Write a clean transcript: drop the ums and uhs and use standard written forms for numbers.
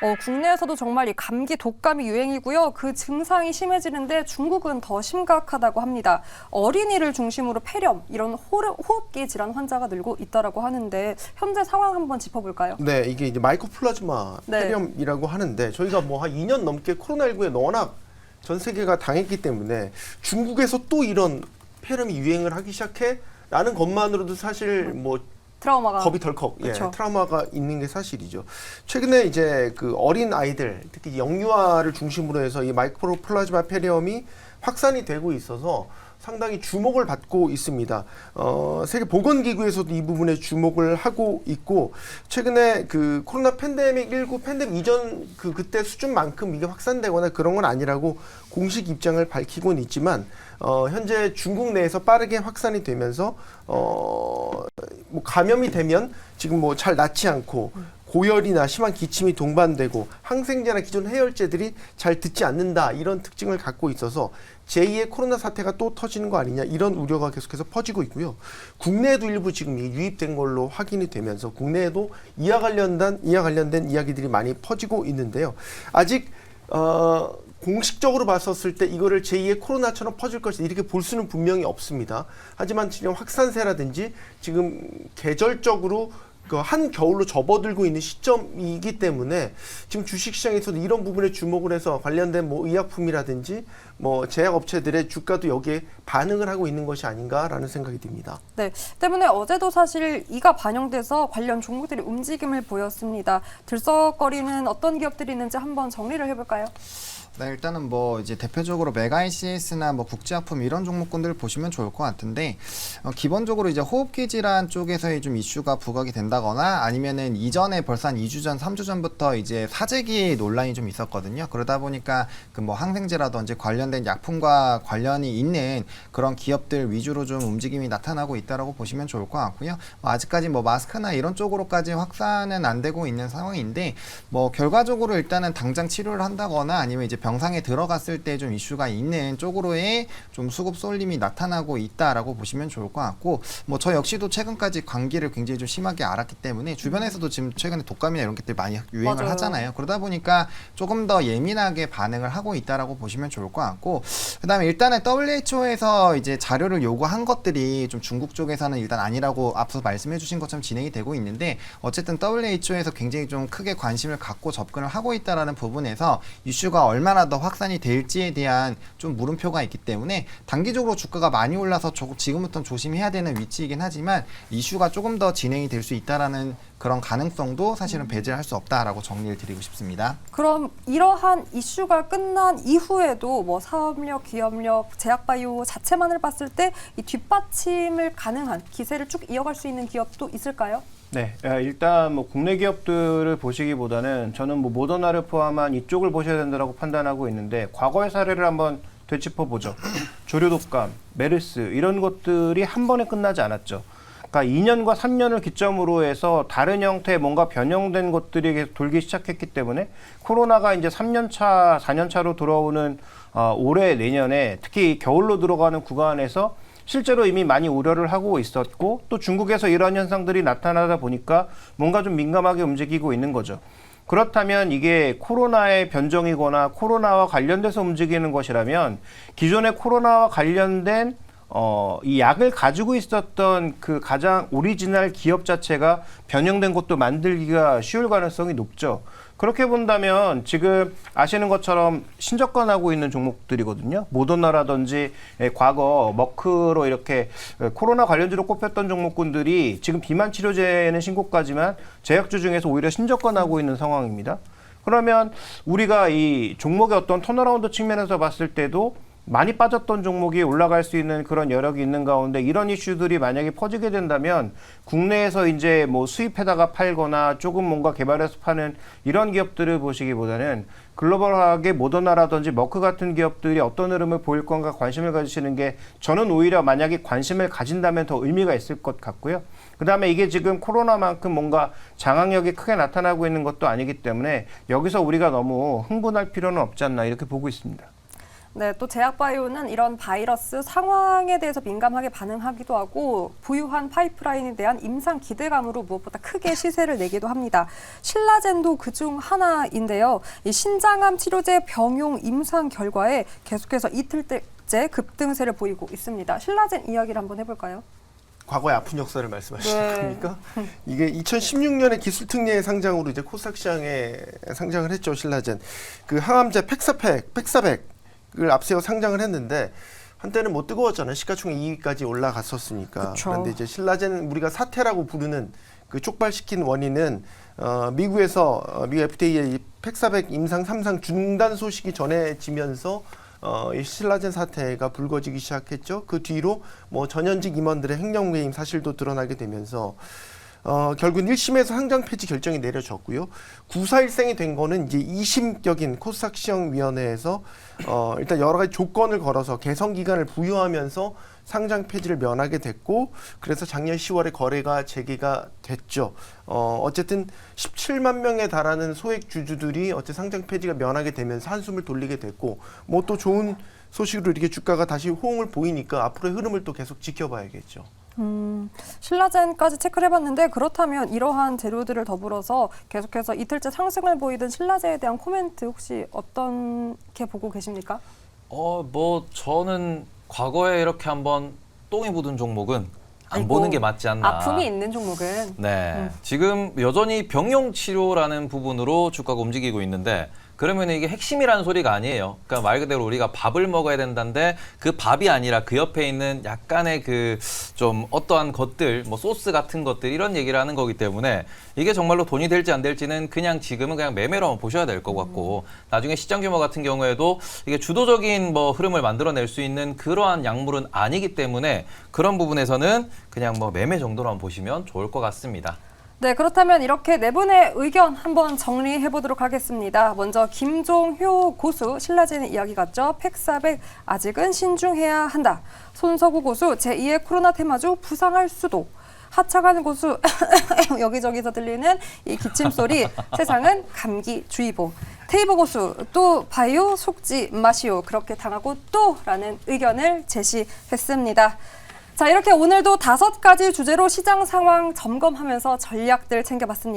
국내에서도 정말 이 감기, 독감이 유행이고요. 그 증상이 심해지는데 중국은 더 심각하다고 합니다. 어린이를 중심으로 폐렴, 이런 호흡기 질환 환자가 늘고 있다고 하는데 현재 상황 한번 짚어볼까요? 네, 이게 이제 마이코플라즈마 폐렴이라고 하는데 저희가 뭐 한 2년 넘게 코로나19에 워낙 전 세계가 당했기 때문에 중국에서 또 이런 폐렴이 유행을 하기 시작해라는 것만으로도 사실 뭐 트라우마가 겁이 덜컥, 트라우마가 있는 게 사실이죠. 최근에 이제 그 어린 아이들, 특히 영유아를 중심으로 해서 이 마이크로플라즈마 폐렴이 확산이 되고 있어서 상당히 주목을 받고 있습니다. 세계보건기구에서도 이 부분에 주목을 하고 있고, 최근에 그 코로나 팬데믹 이전 그때 수준만큼 이게 확산되거나 그런 건 아니라고 공식 입장을 밝히고는 있지만, 현재 중국 내에서 빠르게 확산이 되면서 뭐 감염이 되면 지금 뭐 잘 낫지 않고 고열이나 심한 기침이 동반되고 항생제나 기존 해열제들이 잘 듣지 않는다, 이런 특징을 갖고 있어서 제2의 코로나 사태가 또 터지는 거 아니냐, 이런 우려가 계속해서 퍼지고 있고요. 국내에도 일부 지금 유입된 걸로 확인이 되면서 국내에도 이와 관련된 이야기들이 많이 퍼지고 있는데요. 아직 공식적으로 봤었을 때 이거를 제2의 코로나처럼 퍼질 것이다, 이렇게 볼 수는 분명히 없습니다. 하지만 지금 확산세라든지 지금 계절적으로 한 겨울로 접어들고 있는 시점이기 때문에 지금 주식시장에서도 이런 부분에 주목을 해서 관련된 뭐 의약품이라든지 뭐 제약업체들의 주가도 여기에 반응을 하고 있는 것이 아닌가라는 생각이 듭니다. 네, 때문에 어제도 사실 이가 반영돼서 관련 종목들이 움직임을 보였습니다. 들썩거리는 어떤 기업들이 있는지 한번 정리를 해볼까요? 네, 일단은 뭐 이제 대표적으로 메가이시스나 뭐 국제약품 이런 종목군들 보시면 좋을 것 같은데, 기본적으로 이제 호흡기 질환 쪽에서의 좀 이슈가 부각이 된다거나 아니면은 이전에 벌써 한 2주 전, 3주 전부터 이제 사재기 논란이 좀 있었거든요. 그러다 보니까 그 뭐 항생제라든지 관련된 약품과 관련이 있는 그런 기업들 위주로 좀 움직임이 나타나고 있다라고 보시면 좋을 것 같고요. 아직까지 뭐 마스크나 이런 쪽으로까지 확산은 안 되고 있는 상황인데, 뭐 결과적으로 일단은 당장 치료를 한다거나 아니면 이제 병상에 들어갔을 때 좀 이슈가 있는 쪽으로의 좀 수급 쏠림이 나타나고 있다라고 보시면 좋을 것 같고, 뭐 저 역시도 최근까지 감기를 굉장히 좀 심하게 앓았기 때문에 주변에서도 지금 최근에 독감이나 이런 것들이 많이 유행을 맞아요. 하잖아요. 그러다 보니까 조금 더 예민하게 반응을 하고 있다라고 보시면 좋을 것 같고, 그다음에 일단은 WHO에서 이제 자료를 요구한 것들이 좀 중국 쪽에서는 일단 아니라고 앞서 말씀해주신 것처럼 진행이 되고 있는데, 어쨌든 WHO에서 굉장히 좀 크게 관심을 갖고 접근을 하고 있다라는 부분에서 이슈가 얼마나 더 확산이 될지에 대한 좀 물음표가 있기 때문에 단기적으로 주가가 많이 올라서 지금부터는 조심해야 되는 위치이긴 하지만 이슈가 조금 더 진행이 될 수 있다라는 그런 가능성도 사실은 배제할 수 없다라고 정리를 드리고 싶습니다. 그럼 이러한 이슈가 끝난 이후에도 뭐 사업력, 기업력, 제약바이오 자체만을 봤을 때 이 뒷받침을 가능한 기세를 쭉 이어갈 수 있는 기업도 있을까요? 네, 일단 뭐 국내 기업들을 보시기보다는 저는 뭐 모더나를 포함한 이쪽을 보셔야 된다고 판단하고 있는데, 과거의 사례를 한번 되짚어보죠. 조류독감, 메르스 이런 것들이 한 번에 끝나지 않았죠. 그러니까 2년과 3년을 기점으로 해서 다른 형태의 뭔가 변형된 것들이 계속 돌기 시작했기 때문에 코로나가 이제 3년차, 4년차로 돌아오는 올해 내년에 특히 겨울로 들어가는 구간에서 실제로 이미 많이 우려를 하고 있었고, 또 중국에서 이런 현상들이 나타나다 보니까 뭔가 좀 민감하게 움직이고 있는 거죠. 그렇다면 이게 코로나의 변종이거나 코로나와 관련돼서 움직이는 것이라면 기존의 코로나와 관련된 이 약을 가지고 있었던 그 가장 오리지널 기업 자체가 변형된 것도 만들기가 쉬울 가능성이 높죠. 그렇게 본다면 지금 아시는 것처럼 신접권하고 있는 종목들이거든요. 모더나라든지 과거 머크로 이렇게 코로나 관련주로 꼽혔던 종목군들이 지금 비만 치료제는 신고가지만 제약주 중에서 오히려 신접권하고 있는 상황입니다. 그러면 우리가 이 종목의 어떤 턴어라운드 측면에서 봤을 때도 많이 빠졌던 종목이 올라갈 수 있는 그런 여력이 있는 가운데, 이런 이슈들이 만약에 퍼지게 된다면 국내에서 이제 뭐 수입해다가 팔거나 조금 뭔가 개발해서 파는 이런 기업들을 보시기보다는 글로벌하게 모더나라든지 머크 같은 기업들이 어떤 흐름을 보일 건가 관심을 가지시는 게, 저는 오히려 만약에 관심을 가진다면 더 의미가 있을 것 같고요. 그 다음에 이게 지금 코로나만큼 뭔가 장악력이 크게 나타나고 있는 것도 아니기 때문에 여기서 우리가 너무 흥분할 필요는 없지 않나, 이렇게 보고 있습니다. 네, 또 제약바이오는 이런 바이러스 상황에 대해서 민감하게 반응하기도 하고 부유한 파이프라인에 대한 임상 기대감으로 무엇보다 크게 시세를 내기도 합니다. 신라젠도 그중 하나인데요. 이 신장암 치료제 병용 임상 결과에 계속해서 이틀째 급등세를 보이고 있습니다. 신라젠 이야기를 한번 해볼까요? 과거의 아픈 역사를 말씀하시는 네. 겁니까? 이게 2016년에 기술특례 상장으로 이제 코스닥 시장에 상장을 했죠, 신라젠. 그 항암제 팩사백을 앞세워 상장을 했는데 한때는 뭐 뜨거웠잖아요. 시가총액 2위까지 올라갔었으니까. 그쵸. 그런데 이제 신라젠 우리가 사태라고 부르는 그 촉발시킨 원인은 미국에서 미국 FDA의 이 팩사백 임상 3상 중단 소식이 전해지면서 이 신라젠 사태가 불거지기 시작했죠. 그 뒤로 뭐 전현직 임원들의 횡령배임 사실도 드러나게 되면서 결국 1심에서 상장 폐지 결정이 내려졌고요. 941생이 된 거는 이제 2심격인 코스닥 시장위원회에서 일단 여러 가지 조건을 걸어서 개선 기간을 부여하면서 상장 폐지를 면하게 됐고, 그래서 작년 10월에 거래가 재개가 됐죠. 어쨌든 17만 명에 달하는 소액 주주들이 어째 상장 폐지가 면하게 되면서 한숨을 돌리게 됐고, 뭐 또 좋은 소식으로 이렇게 주가가 다시 호응을 보이니까 앞으로의 흐름을 또 계속 지켜봐야겠죠. 신라젠까지 체크를 해봤는데 그렇다면 이러한 재료들을 더불어서 계속해서 이틀째 상승을 보이던 신라젠에 대한 코멘트 혹시 어떻게 보고 계십니까? 뭐 저는 과거에 이렇게 한번 똥이 묻은 종목은 안 아이고, 보는 게 맞지 않나. 아픔이 있는 종목은 네. 지금 여전히 병용 치료라는 부분으로 주가가 움직이고 있는데, 그러면 이게 핵심이라는 소리가 아니에요. 그러니까 말 그대로 우리가 밥을 먹어야 된다는데 그 밥이 아니라 그 옆에 있는 약간의 그 좀 어떠한 것들, 뭐 소스 같은 것들, 이런 얘기를 하는 거기 때문에 이게 정말로 돈이 될지 안 될지는 그냥 지금은 그냥 매매로 한번 보셔야 될 것 같고, 나중에 시장 규모 같은 경우에도 이게 주도적인 뭐 흐름을 만들어낼 수 있는 그러한 약물은 아니기 때문에 그런 부분에서는 그냥 뭐 매매 정도로 한번 보시면 좋을 것 같습니다. 네, 그렇다면 이렇게 네 분의 의견 한번 정리해 보도록 하겠습니다. 먼저 김종효 고수, 신라젠의 이야기 같죠? 팩사백 아직은 신중해야 한다. 손석우 고수, 제2의 코로나 테마주 부상할 수도. 하차관 고수, 여기저기서 들리는 이 기침 소리, 세상은 감기주의보. 테이버 고수, 또 바이오 속지 마시오. 그렇게 당하고 또라는 의견을 제시했습니다. 자, 이렇게 오늘도 5가지 주제로 시장 상황 점검하면서 전략들 챙겨봤습니다.